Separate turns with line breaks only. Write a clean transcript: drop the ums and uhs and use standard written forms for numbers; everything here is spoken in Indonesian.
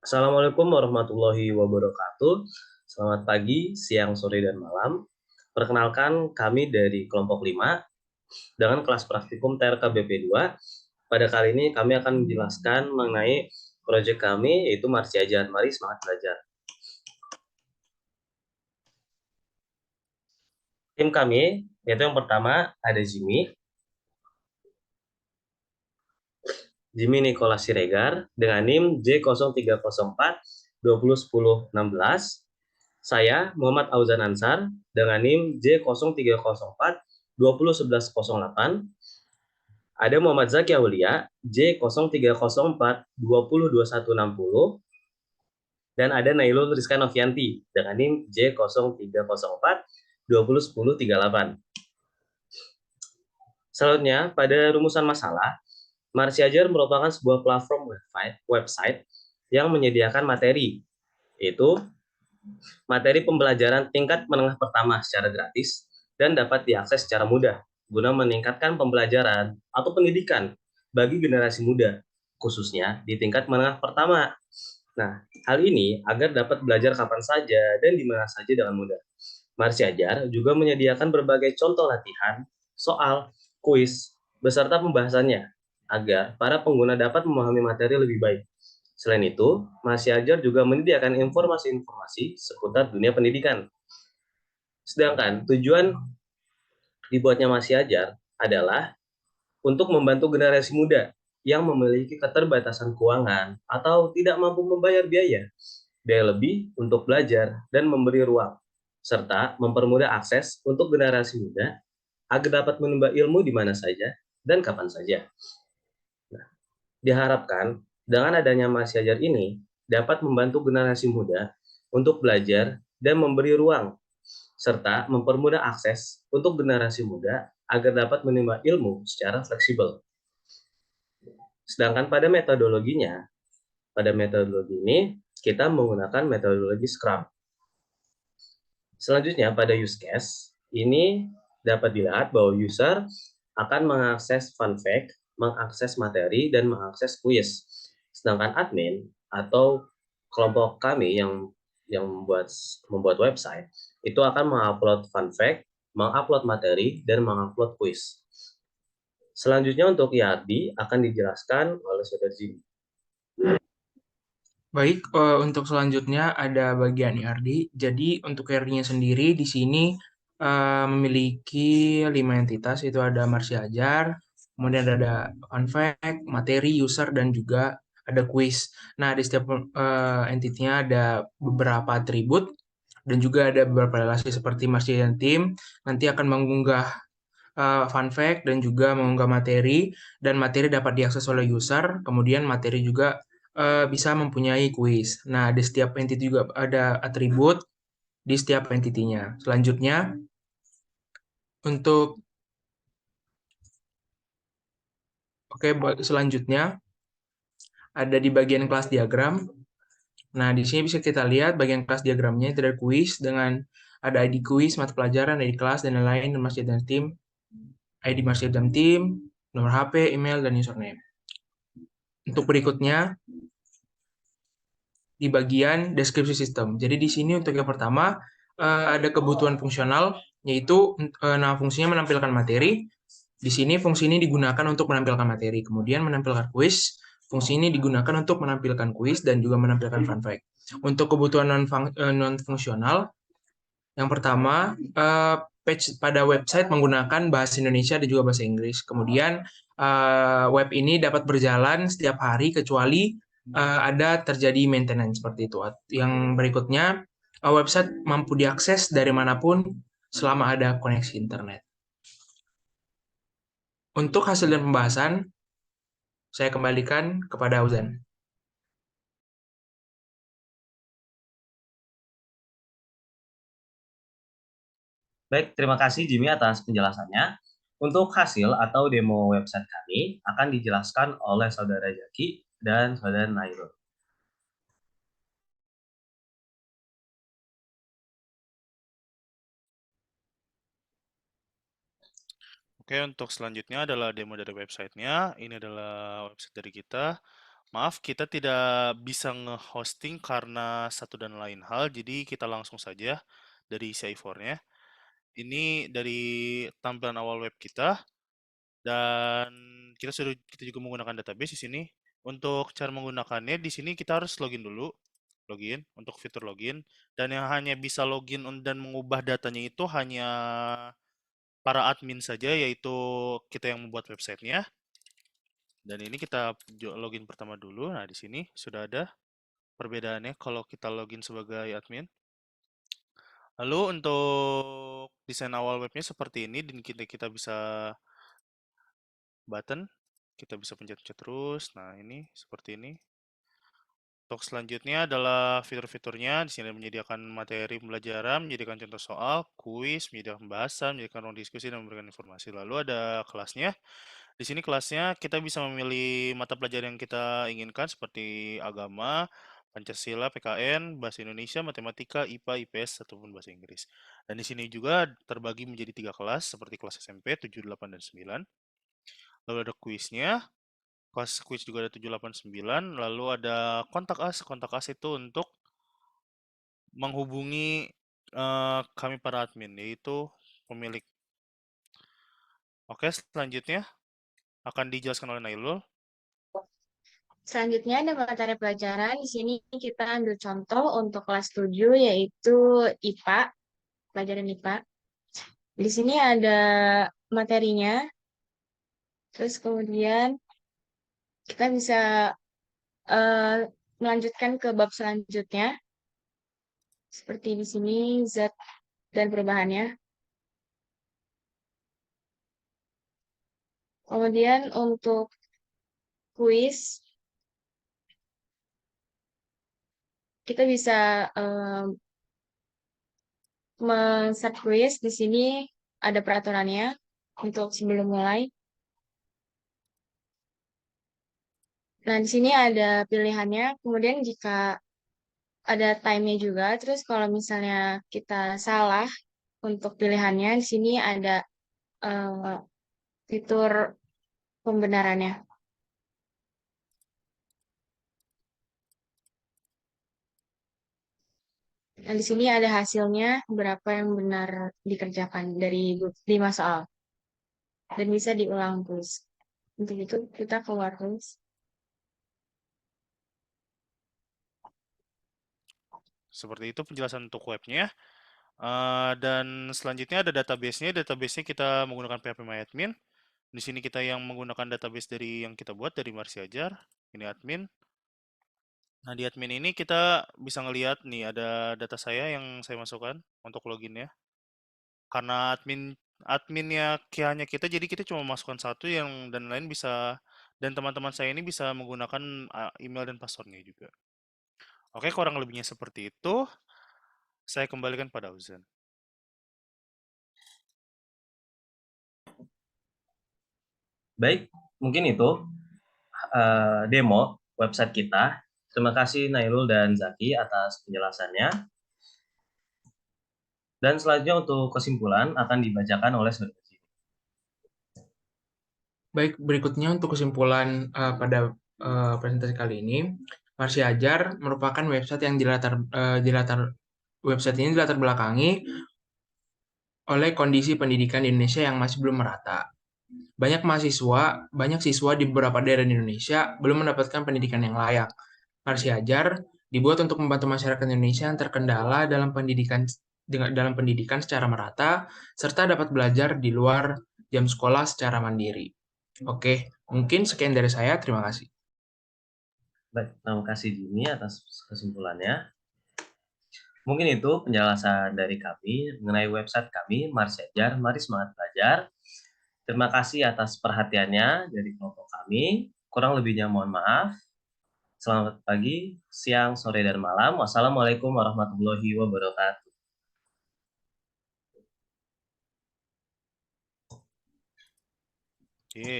Assalamualaikum warahmatullahi wabarakatuh. Selamat pagi, siang, sore, dan malam. Perkenalkan, kami dari kelompok 5 dengan kelas praktikum TRK BP2. Pada kali ini kami akan menjelaskan mengenai proyek kami, yaitu Marsi Ajar. Mari semangat belajar. Tim kami, yaitu yang pertama ada Jimmy Nicholas Siregar dengan NIM J0304 2010 16. Saya Muhammad Auzan Ansar dengan NIM J0304 2011 08. Ada Muhammad Zaki Aulia J0304 2021 60, dan ada Nailul Rizka Novianti dengan NIM J0304 2010 38. Selanjutnya, pada rumusan masalah, Marsi Ajar merupakan sebuah platform website yang menyediakan materi, yaitu materi pembelajaran tingkat menengah pertama secara gratis dan dapat diakses secara mudah guna meningkatkan pembelajaran atau pendidikan bagi generasi muda, khususnya di tingkat menengah pertama. Nah, hal ini agar dapat belajar kapan saja dan di mana saja dengan mudah. Marsi Ajar juga menyediakan berbagai contoh latihan, soal, kuis, beserta pembahasannya agar para pengguna dapat memahami materi lebih baik. Selain itu, Marsi Ajar juga menyediakan informasi-informasi seputar dunia pendidikan. Sedangkan tujuan dibuatnya Marsi Ajar adalah untuk membantu generasi muda yang memiliki keterbatasan keuangan atau tidak mampu membayar biaya lebih untuk belajar dan memberi ruang, serta mempermudah akses untuk generasi muda agar dapat menimba ilmu di mana saja dan kapan saja. Nah, diharapkan dengan adanya Mas Ajar ini dapat membantu generasi muda untuk belajar dan memberi ruang, serta mempermudah akses untuk generasi muda agar dapat menimba ilmu secara fleksibel. Sedangkan pada metodologi ini kita menggunakan metodologi Scrum. Selanjutnya pada use case, ini dapat dilihat bahwa user akan mengakses fun fact, mengakses materi, dan mengakses quiz. Sedangkan admin atau kelompok kami yang membuat website itu akan mengupload fun fact, mengupload materi, dan mengupload quiz. Selanjutnya untuk IRD akan dijelaskan oleh Saudara Jimmy.
Baik, untuk selanjutnya ada bagian IRD. Jadi untuk IRD-nya sendiri di sini memiliki 5 entitas, itu ada Marsi Ajar, kemudian ada fun fact, materi, user, dan juga ada quiz. Nah, di setiap entitinya ada beberapa atribut dan juga ada beberapa relasi seperti Marsi dan tim nanti akan mengunggah fun fact dan juga mengunggah materi, dan materi dapat diakses oleh user, kemudian materi juga bisa mempunyai quiz. Nah, di setiap entity juga ada atribut di setiap entitinya. Selanjutnya, untuk selanjutnya ada di bagian kelas diagram. Nah, di sini bisa kita lihat bagian kelas diagramnya itu ada quiz dengan ada ID quiz, mata pelajaran, ID kelas, dan lain-lain, dan masih ada tim, ID masih ada tim, nomor HP, email, dan username. Untuk berikutnya, di bagian deskripsi sistem. Jadi di sini untuk yang pertama ada kebutuhan fungsional, yaitu nama fungsinya menampilkan materi. Di sini fungsi ini digunakan untuk menampilkan materi, kemudian menampilkan kuis. Fungsi ini digunakan untuk menampilkan kuis dan juga menampilkan fun fact. Untuk kebutuhan non fungsional, yang pertama page pada website menggunakan bahasa Indonesia dan juga bahasa Inggris. Kemudian web ini dapat berjalan setiap hari kecuali ada terjadi maintenance seperti itu. Yang berikutnya, website mampu diakses dari manapun selama ada koneksi internet. Untuk hasil dan pembahasan, saya kembalikan kepada Auzan.
Baik, terima kasih Jimmy atas penjelasannya. Untuk hasil atau demo website kami akan dijelaskan oleh Saudara Jaki dan Saudara Nairul.
Oke, untuk selanjutnya adalah demo dari websitenya. Ini adalah website dari kita. Maaf, kita tidak bisa nge-hosting karena satu dan lain hal, jadi kita langsung saja dari CI4-nya. Ini dari tampilan awal web kita, dan kita juga menggunakan database di sini. Untuk cara menggunakannya, di sini kita harus login dulu, login untuk fitur login, dan yang hanya bisa login dan mengubah datanya itu hanya para admin saja, yaitu kita yang membuat websitenya. Dan ini kita login pertama dulu. Nah, di sini sudah ada perbedaannya kalau kita login sebagai admin. Lalu untuk desain awal webnya seperti ini, dan kita bisa button, kita bisa pencet-pencet terus. Nah, ini seperti ini. Untuk selanjutnya adalah fitur-fiturnya. Di sini menyediakan materi pembelajaran, menyediakan contoh soal, kuis, menyediakan pembahasan, menyediakan ruang diskusi, dan memberikan informasi. Lalu ada kelasnya. Di sini kelasnya kita bisa memilih mata pelajaran yang kita inginkan seperti agama, Pancasila, PKN, Bahasa Indonesia, Matematika, IPA, IPS, ataupun Bahasa Inggris. Dan di sini juga terbagi menjadi 3 kelas seperti kelas SMP 7, 8, dan 9. Lalu ada kuisnya. Kelas kuis juga ada 7, 8, 9. Lalu ada kontak us. Kontak us itu untuk menghubungi kami para admin, yaitu pemilik. Oke, selanjutnya akan dijelaskan oleh Nailul.
Selanjutnya ada materi pelajaran. Di sini kita ambil contoh untuk kelas 7 yaitu IPA, pelajaran IPA. Di sini ada materinya. Terus kemudian kita bisa melanjutkan ke bab selanjutnya. Seperti di sini zat dan perubahannya. Kemudian untuk kuis kita bisa men-set kuis. Di sini ada peraturannya untuk sebelum mulai. Nah, di sini ada pilihannya. Kemudian jika ada time-nya juga. Terus kalau misalnya kita salah untuk pilihannya, di sini ada fitur pembenarannya. Nah, di sini ada hasilnya berapa yang benar dikerjakan dari 5 soal. Dan bisa diulang terus. Untuk itu kita keluar terus.
Seperti itu penjelasan untuk webnya. Dan selanjutnya ada database-nya. Database-nya kita menggunakan PHP MyAdmin. Di sini kita yang menggunakan database dari yang kita buat dari Marsiajar. Ini admin. Nah, di admin ini kita bisa ngelihat nih ada data saya yang saya masukkan untuk loginnya. Karena adminnya hanya kita, jadi kita cuma masukkan satu yang dan lain bisa, dan teman-teman saya ini bisa menggunakan email dan passwordnya juga. Oke, kurang lebihnya seperti itu. Saya kembalikan pada Uzan.
Baik, mungkin itu demo website kita. Terima kasih Nailul dan Zaki atas penjelasannya. Dan selanjutnya untuk kesimpulan akan dibacakan oleh saudara Zaki.
Baik, berikutnya untuk kesimpulan pada presentasi kali ini, Marsiajar merupakan website yang website ini dilatar belakangi oleh kondisi pendidikan di Indonesia yang masih belum merata. Banyak siswa di beberapa daerah di Indonesia belum mendapatkan pendidikan yang layak. Marsiajar dibuat untuk membantu masyarakat Indonesia yang terkendala dalam pendidikan secara merata, serta dapat belajar di luar jam sekolah secara mandiri. Oke, mungkin sekian dari saya. Terima kasih.
Baik, terima kasih Jimmy atas kesimpulannya. Mungkin itu penjelasan dari kami mengenai website kami, Marsiajar, Mari Semangat Belajar. Terima kasih atas perhatiannya dari kelompok kami. Kurang lebihnya mohon maaf. Selamat pagi, siang, sore, dan malam. Wassalamualaikum warahmatullahi wabarakatuh.
Yeay.